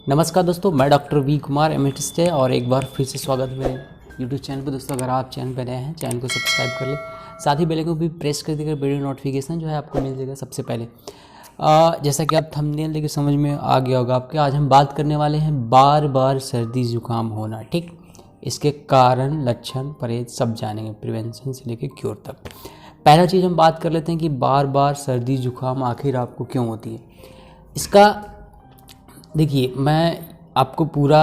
नमस्कार दोस्तों, मैं डॉक्टर वी कुमार एमएटिस्ट है और एक बार फिर से स्वागत है मेरे यूट्यूब चैनल पर। दोस्तों, अगर आप चैनल पर नए हैं, चैनल को सब्सक्राइब कर लें, साथ ही बेल आइकन को भी प्रेस कर देकर वीडियो नोटिफिकेशन जो है आपको मिल जाएगा सबसे पहले। जैसा कि आप थंबनेल देखिए समझ में आ गया होगा आपके, आज हम बात करने वाले हैं बार बार सर्दी जुकाम होना। ठीक, इसके कारण, लक्षण, परहेज सब जानेंगे, प्रिवेंशन से लेकर क्योर तक। पहला चीज़ हम बात कर लेते हैं कि बार बार सर्दी जुकाम आखिर आपको क्यों होती है। इसका देखिए, मैं आपको पूरा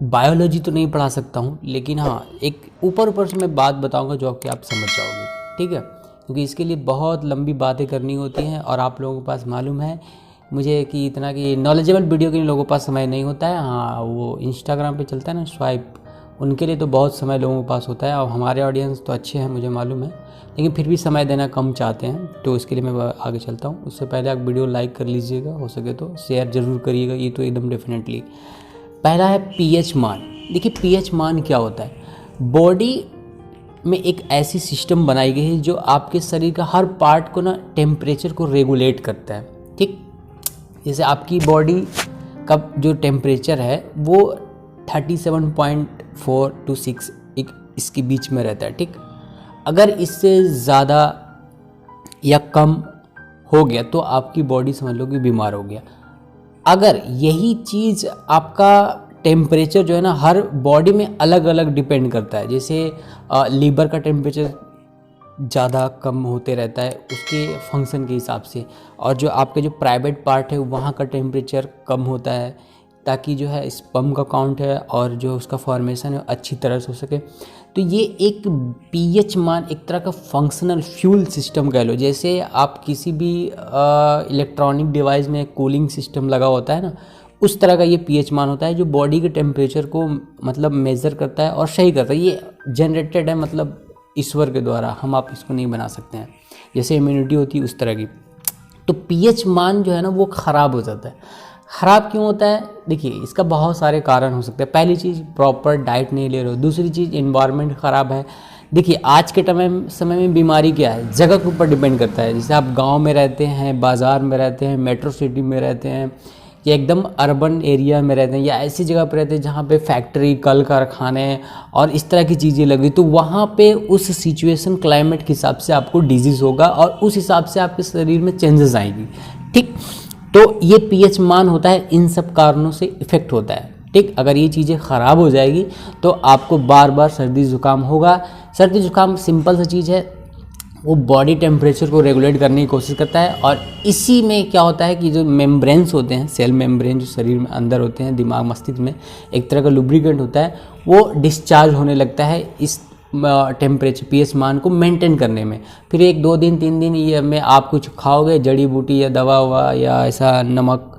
बायोलॉजी तो नहीं पढ़ा सकता हूँ, लेकिन हाँ एक ऊपर से मैं बात बताऊँगा जो कि आप समझ जाओगे। ठीक है, क्योंकि इसके लिए बहुत लंबी बातें करनी होती हैं और आप लोगों के पास मालूम है मुझे कि इतना कि नॉलेजेबल वीडियो के लिए लोगों के पास समय नहीं होता है। हाँ, वो इंस्टाग्राम पे चलता है ना स्वाइप, उनके लिए तो बहुत समय लोगों के पास होता है और हमारे ऑडियंस तो अच्छे हैं मुझे मालूम है, लेकिन फिर भी समय देना कम चाहते हैं, तो इसके लिए मैं आगे चलता हूँ। उससे पहले आप वीडियो लाइक कर लीजिएगा, हो सके तो शेयर ज़रूर करिएगा, ये तो एकदम डेफिनेटली। पहला है पीएच मान। देखिए पीएच मान क्या होता है। बॉडी में एक ऐसी सिस्टम बनाई गई है जो आपके शरीर का हर पार्ट को ना टेम्परेचर को रेगुलेट करता है। ठीक, जैसे आपकी बॉडी का जो टेम्परेचर है वो 37.4 to 6 इसके बीच में रहता है। ठीक, अगर इससे ज़्यादा या कम हो गया तो आपकी बॉडी समझ लो कि बीमार हो गया। अगर यही चीज़ आपका टेम्परेचर जो है ना हर बॉडी में अलग अलग डिपेंड करता है, जैसे लीवर का टेम्परेचर ज़्यादा कम होते रहता है उसके फंक्शन के हिसाब से, और जो आपके जो प्राइवेट पार्ट है वहाँ का टेम्परेचर कम होता है ताकि जो है स्पर्म का काउंट है और जो उसका फॉर्मेशन है अच्छी तरह से हो सके। तो ये एक पीएच मान एक तरह का फंक्शनल फ्यूल सिस्टम कह लो। जैसे आप किसी भी इलेक्ट्रॉनिक डिवाइस में कूलिंग सिस्टम लगा होता है ना, उस तरह का ये पीएच मान होता है जो बॉडी के टेम्परेचर को मतलब मेज़र करता है और सही करता है। ये जनरेटेड है, मतलब ईश्वर के द्वारा, हम आप इसको नहीं बना सकते हैं। जैसे इम्यूनिटी होती है उस तरह की। तो पीएच मान जो है ना वो ख़राब हो जाता है। ख़राब क्यों होता है? देखिए इसका बहुत सारे कारण हो सकते हैं। पहली चीज़ प्रॉपर डाइट नहीं ले रहे हो, दूसरी चीज़ एनवायरनमेंट ख़राब है। देखिए आज के समय में बीमारी क्या है, जगह के ऊपर डिपेंड करता है। जैसे आप गांव में रहते हैं, बाज़ार में रहते हैं, मेट्रो सिटी में रहते हैं, या एकदम अर्बन एरिया में रहते हैं, या ऐसी जगह पर रहते हैं जहाँ पे फैक्ट्री, कल कारखाने और इस तरह की चीज़ें लगी, तो वहाँ पे उस सिचुएशन क्लाइमेट के हिसाब से आपको डिजीज़ होगा और उस हिसाब से आपके शरीर में चेंजेस आएगी। ठीक, तो ये पीएच मान होता है, इन सब कारणों से इफ़ेक्ट होता है। ठीक, अगर ये चीज़ें ख़राब हो जाएगी तो आपको बार बार सर्दी ज़ुकाम होगा। सर्दी ज़ुकाम सिंपल सा चीज़ है, वो बॉडी टेम्परेचर को रेगुलेट करने की कोशिश करता है और इसी में क्या होता है कि जो मेम्ब्रेन्स होते हैं, सेल मेम्ब्रेन जो शरीर में अंदर होते हैं, दिमाग मस्तिष्क में एक तरह का लुब्रिकेंट होता है, वो डिस्चार्ज होने लगता है इस टेम्परेचर पीएच मान को मेंटेन करने में। फिर 1 2 दिन 3 दिन ये में आप कुछ खाओगे जड़ी बूटी या दवा हुआ या ऐसा नमक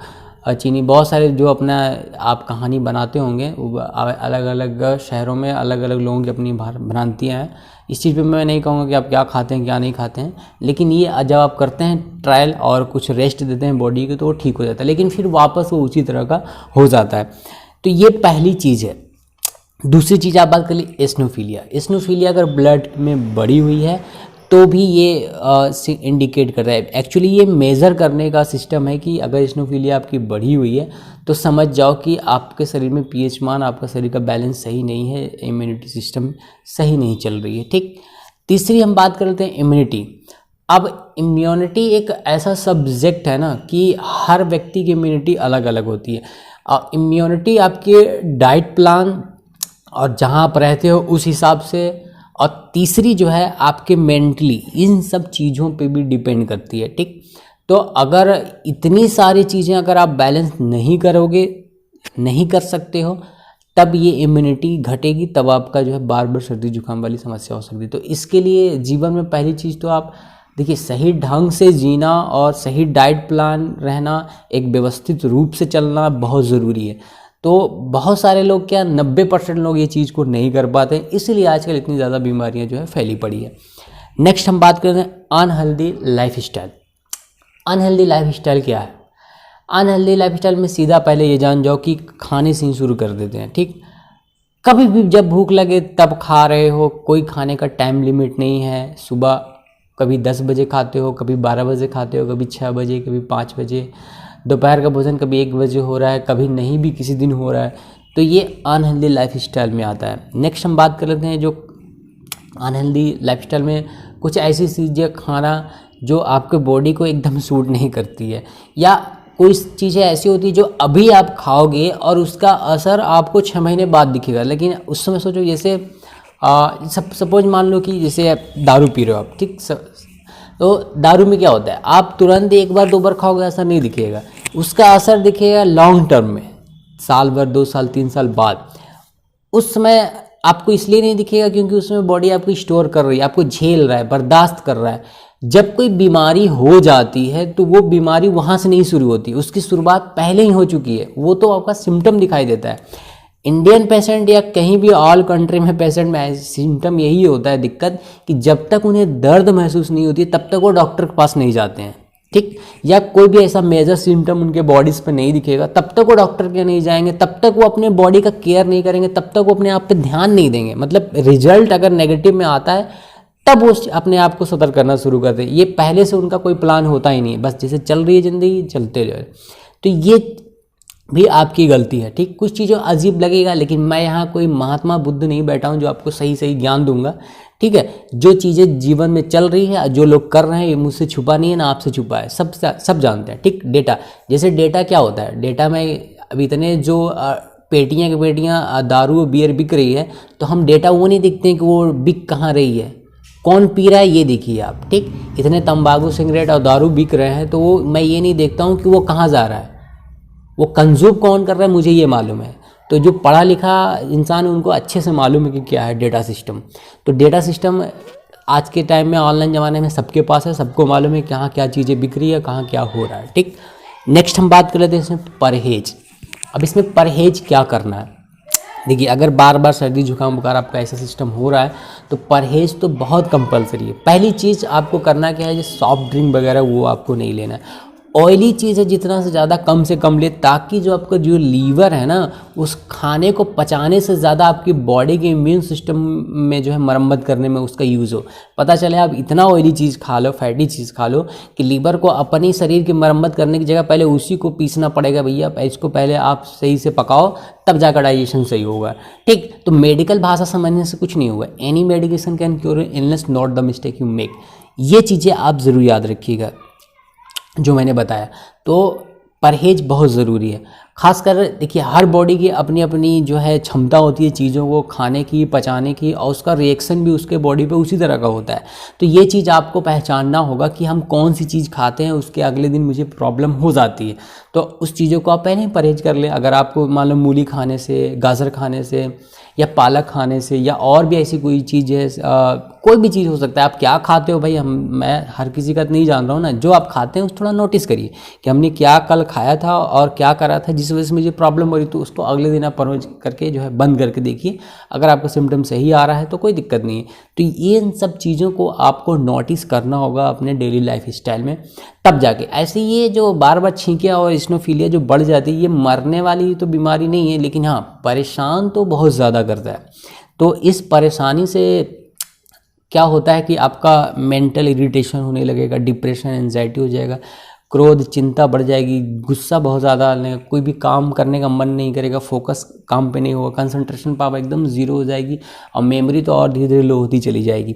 चीनी, बहुत सारे जो अपना आप कहानी बनाते होंगे, अलग अलग शहरों में अलग अलग लोगों की अपनी भ्रांतियाँ हैं। इस चीज़ पे मैं नहीं कहूँगा कि आप क्या खाते हैं क्या नहीं खाते हैं, लेकिन ये जब आप करते हैं ट्रायल और कुछ रेस्ट देते हैं बॉडी को तो वो ठीक हो जाता है, लेकिन फिर वापस वो उसी तरह का हो जाता है। तो ये पहली चीज़ है। दूसरी चीज़ आप बात कर ली एस्नोफीलिया। एस्नोफीलिया अगर ब्लड में बढ़ी हुई है तो भी ये इंडिकेट करता है। एक्चुअली ये मेज़र करने का सिस्टम है कि अगर एस्नोफीलिया आपकी बढ़ी हुई है तो समझ जाओ कि आपके शरीर में पीएच मान, आपका शरीर का बैलेंस सही नहीं है, इम्यूनिटी सिस्टम सही नहीं चल रही है। ठीक, तीसरी हम बात कर लेते हैं इम्यूनिटी। अब इम्यूनिटी एक ऐसा सब्जेक्ट है ना कि हर व्यक्ति की इम्यूनिटी अलग अलग होती है। इम्यूनिटी आपके डाइट प्लान और जहाँ आप रहते हो उस हिसाब से, और तीसरी जो है आपके मेंटली, इन सब चीज़ों पे भी डिपेंड करती है। ठीक, तो अगर इतनी सारी चीज़ें अगर आप बैलेंस नहीं करोगे, नहीं कर सकते हो, तब ये इम्यूनिटी घटेगी, तब आपका जो है बार बार सर्दी जुकाम वाली समस्या हो सकती है। तो इसके लिए जीवन में पहली चीज़ तो आप देखिए सही ढंग से जीना और सही डाइट प्लान रहना, एक व्यवस्थित रूप से चलना बहुत ज़रूरी है। तो बहुत सारे लोग क्या 90% लोग ये चीज़ को नहीं कर पाते, इसलिए आजकल इतनी ज़्यादा बीमारियां जो है फैली पड़ी है। नेक्स्ट हम बात करते हैं unhealthy life style. Unhealthy life style क्या है? अनहेल्दी लाइफ स्टाइल में सीधा पहले ये जान जाओ कि खाने से ही शुरू कर देते हैं। ठीक, कभी भी जब भूख लगे तब खा रहे हो, कोई खाने का टाइम लिमिट नहीं है। सुबह कभी 10 बजे खाते हो, कभी 12 बजे खाते हो, कभी 6 बजे, कभी 5 बजे। दोपहर का भोजन कभी 1 बजे हो रहा है, कभी नहीं भी किसी दिन हो रहा है, तो ये अनहेल्दी लाइफस्टाइल में आता है। नेक्स्ट हम बात कर लेते हैं जो अनहेल्दी लाइफस्टाइल में कुछ ऐसी चीज़ें खाना जो आपके बॉडी को एकदम सूट नहीं करती है, या कोई चीज़ें ऐसी होती है जो अभी आप खाओगे और उसका असर आपको 6 महीने बाद दिखेगा, लेकिन उस समय सोचो जैसे सपोज मान लो कि जैसे आप दारू पी रहे हो आप, ठीक, तो दारू में क्या होता है, आप तुरंत 1 बार 2 बार खाओगे असर नहीं दिखेगा, उसका असर दिखेगा लॉन्ग टर्म में, साल भर 2 साल 3 साल बाद। उस समय आपको इसलिए नहीं दिखेगा क्योंकि उसमें बॉडी आपको स्टोर कर रही है, आपको झेल रहा है, बर्दाश्त कर रहा है। जब कोई बीमारी हो जाती है तो वो बीमारी वहाँ से नहीं शुरू होती, उसकी शुरुआत पहले ही हो चुकी है, वो तो आपका सिम्टम दिखाई देता है। इंडियन पेशेंट या कहीं भी ऑल कंट्री में पेशेंट में सिम्टम यही होता है दिक्कत, कि जब तक उन्हें दर्द महसूस नहीं होती तब तक वो डॉक्टर के पास नहीं जाते हैं, ठीक, या कोई भी ऐसा मेजर सिम्टम उनके बॉडीज़ पे नहीं दिखेगा तब तक वो डॉक्टर के नहीं जाएंगे, तब तक वो अपने बॉडी का केयर नहीं करेंगे, तब तक वो अपने आप पे ध्यान नहीं देंगे। मतलब रिजल्ट अगर नेगेटिव में आता है तब वो अपने आप को सतर्क करना शुरू करते हैं। ये पहले से उनका कोई प्लान होता ही नहीं है, बस जैसे चल रही है ज़िंदगी चलते रहे। तो ये भी आपकी गलती है, ठीक। कुछ चीज़ें अजीब लगेगा, लेकिन मैं यहाँ कोई महात्मा बुद्ध नहीं बैठा हूँ जो आपको सही सही ज्ञान दूंगा, ठीक है। जो चीज़ें जीवन में चल रही है, जो लोग कर रहे हैं, ये मुझसे छुपा नहीं है ना आपसे छुपा है, सब जानते हैं, ठीक। डेटा, जैसे डेटा क्या होता है, डेटा में अभी इतने जो पेटियाँ की पेटियाँ दारू बियर बिक रही है, तो हम डेटा वो नहीं देखते हैं कि वो बिक कहाँ रही है, कौन पी रहा है ये देखिए आप, ठीक। इतने तंबाकू सिगरेट और दारू बिक रहे हैं, तो वो मैं ये नहीं देखता हूँ कि वो कहाँ जा रहा है, वो कंज्यूम कौन कर रहा है, मुझे ये मालूम है। तो जो पढ़ा लिखा इंसान है उनको अच्छे से मालूम है कि क्या है डेटा सिस्टम। तो डेटा सिस्टम आज के टाइम में ऑनलाइन ज़माने में सबके पास है, सबको मालूम है कहाँ क्या चीज़ें बिक रही है, कहाँ क्या हो रहा है, ठीक। नेक्स्ट हम बात कर लेते हैं इसमें परहेज। अब इसमें परहेज क्या करना है, देखिए अगर बार बार सर्दी जुकाम बुखार आपका ऐसा सिस्टम हो रहा है तो परहेज तो बहुत कंपलसरी है। पहली चीज़ आपको करना क्या है, जो सॉफ्ट ड्रिंक वगैरह वो आपको नहीं लेना है। ऑयली चीज़ जितना से ज़्यादा कम से कम ले, ताकि जो आपका जो लीवर है ना, उस खाने को पचाने से ज़्यादा आपकी बॉडी के इम्यून सिस्टम में जो है मरम्मत करने में उसका यूज़ हो। पता चले आप इतना ऑयली चीज़ खा लो, फैटी चीज़ खा लो कि लीवर को अपनी शरीर की मरम्मत करने की जगह पहले उसी को पीसना पड़ेगा। भैया इसको पहले आप सही से पकाओ, तब जाकर डाइजेशन सही होगा, ठीक। तो मेडिकल भाषा समझने से कुछ नहीं होगा। Any medication can cure illness, not the mistake you make. ये चीज़ें आप ज़रूर याद रखिएगा जो मैंने बताया। तो परहेज बहुत ज़रूरी है। खासकर देखिए हर बॉडी की अपनी अपनी जो है क्षमता होती है चीज़ों को खाने की, पचाने की, और उसका रिएक्शन भी उसके बॉडी पे उसी तरह का होता है। तो ये चीज़ आपको पहचानना होगा कि हम कौन सी चीज़ खाते हैं, उसके अगले दिन मुझे प्रॉब्लम हो जाती है, तो उस चीज़ों को आप पहले ही परहेज कर लें। अगर आपको मान लो मूली खाने से, गाजर खाने से, या पालक खाने से, या और भी ऐसी कोई चीज़ है, कोई भी चीज़ हो सकता है। आप क्या खाते हो भाई, मैं हर किसी का नहीं जान रहा हूँ ना, जो आप खाते हैं उस थोड़ा नोटिस करिए कि हमने क्या कल खाया था और क्या करा था जिस वजह से मुझे प्रॉब्लम हो रही, तो उसको अगले दिन आप परहेज करके जो है बंद करके देखिए। अगर आपका सिम्टम सही आ रहा है तो कोई दिक्कत नहीं है। तो ये इन सब चीज़ों को आपको नोटिस करना होगा अपने डेली लाइफ स्टाइल में, तब जाके। ऐसे ये जो बार बार छींकिया और स्नोफीलिया जो बढ़ जाती है, ये मरने वाली तो बीमारी नहीं है, लेकिन हाँ परेशान तो बहुत ज़्यादा करता है। तो इस परेशानी से क्या होता है कि आपका मेंटल इरिटेशन होने लगेगा, डिप्रेशन, एंजाइटी हो जाएगा, क्रोध, चिंता बढ़ जाएगी, गुस्सा बहुत ज़्यादा आने, कोई भी काम करने का मन नहीं करेगा, फोकस काम पे नहीं होगा, कंसंट्रेशन पावर एकदम ज़ीरो हो जाएगी, और मेमोरी तो और धीरे धीरे लो होती चली जाएगी।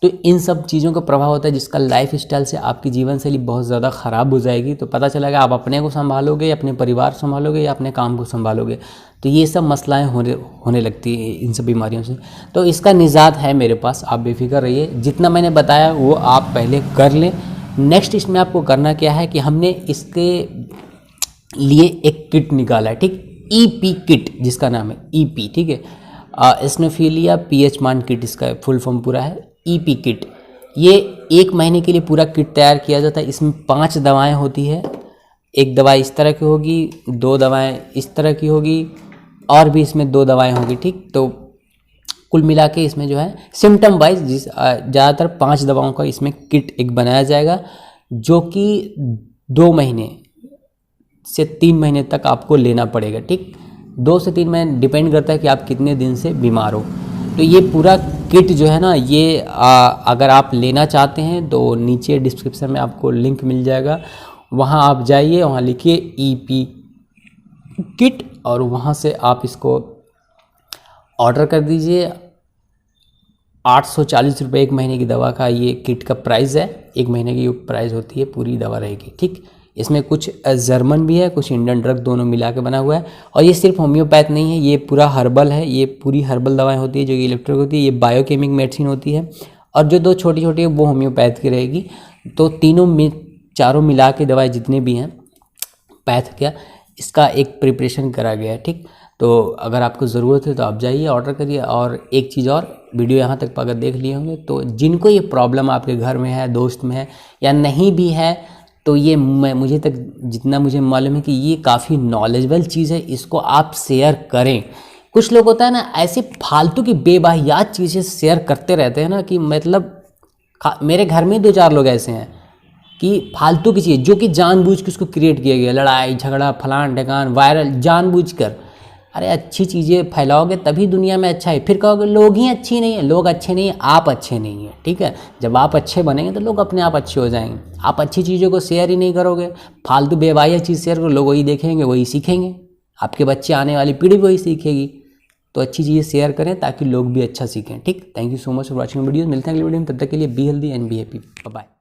तो इन सब चीज़ों का प्रभाव होता है जिसका लाइफ स्टाइल से आपकी जीवन शैली बहुत ज़्यादा ख़राब हो जाएगी। तो पता चलेगा आप अपने को संभालोगे या अपने परिवार संभालोगे या अपने काम को संभालोगे, तो ये सब मसलाएं होने लगती है इन सब बीमारियों से। तो इसका निजात है मेरे पास, आप बेफिक्र रहिए। जितना मैंने बताया वो आप पहले कर लें। नेक्स्ट इसमें आपको करना क्या है कि हमने इसके लिए एक किट निकाला है, ठीक, EP किट जिसका नाम है EP, ठीक है, स्नोफीलिया पीएच मान किट इसका फुल फॉर्म पूरा है, EP किट। ये 1 महीने के लिए पूरा किट तैयार किया जाता है। इसमें 5 दवाएं होती है, एक दवाई इस तरह की होगी, 2 दवाएं इस तरह की होगी, और भी इसमें 2 दवाएं होगी, ठीक। तो कुल मिला के इसमें जो है सिम्टम वाइज ज़्यादातर 5 दवाओं का इसमें किट एक बनाया जाएगा, जो कि 2 महीने से 3 महीने तक आपको लेना पड़ेगा, ठीक। 2 से 3 महीने डिपेंड करता है कि आप कितने दिन से बीमार हो। तो ये पूरा किट जो है ना, ये अगर आप लेना चाहते हैं तो नीचे डिस्क्रिप्शन में आपको लिंक मिल जाएगा, वहाँ आप जाइए, वहाँ लिखिए EP किट और वहाँ से आप इसको ऑर्डर कर दीजिए। 840 रुपये एक महीने की दवा का ये किट का प्राइस है। एक महीने की प्राइस होती है, पूरी दवा रहेगी, ठीक। इसमें कुछ जर्मन भी है, कुछ इंडियन ड्रग, दोनों मिला के बना हुआ है। और ये सिर्फ होम्योपैथ नहीं है, ये पूरा हर्बल है, ये पूरी हर्बल दवाएं होती है। जो इलेक्ट्रिक होती है ये बायोकेमिक मेडिसिन होती है, और जो 2 छोटी छोटी है वो होम्योपैथ की रहेगी। तो तीनों में चारों मिला के दवाएँ जितने भी हैं पैथ क्या, इसका एक प्रिपरेशन करा गया है, ठीक। तो अगर आपको ज़रूरत है तो आप जाइए, ऑर्डर करिए। और एक चीज़ और, वीडियो यहाँ तक अगर देख लिए होंगे तो जिनको ये प्रॉब्लम आपके घर में है, दोस्त में है या नहीं भी है, तो ये मुझे तक जितना मुझे मालूम है कि ये काफ़ी नॉलेजेबल चीज़ है, इसको आप शेयर करें। कुछ लोग होता है ना ऐसे फालतू की बेवाहियात चीज़ें शेयर करते रहते हैं ना, कि मतलब मेरे घर में 2-4 लोग ऐसे हैं कि फालतू की चीज़ जो कि जानबूझ के उसको क्रिएट किया गया, लड़ाई झगड़ा फलान ढकान वायरल जानबूझकर। अरे अच्छी चीज़ें फैलाओगे तभी दुनिया में अच्छा है। फिर कहोगे लोग ही अच्छी नहीं है, लोग अच्छे नहीं हैं, आप अच्छे नहीं हैं, ठीक है। जब आप अच्छे बनेंगे तो लोग अपने आप अच्छे हो जाएंगे। आप अच्छी चीज़ों को शेयर ही नहीं करोगे, फालतू बेवाहिया चीज़ शेयर करो, लोग वही देखेंगे, वही सीखेंगे, आपके बच्चे, आने वाली पीढ़ी वही सीखेगी। तो अच्छी चीज़ें शेयर करें ताकि लोग भी अच्छा सीखें, ठीक। Thank you so much for watching video. मिलते हैं अगली वीडियो में, तब तक के लिए be healthy and be happy. Bye.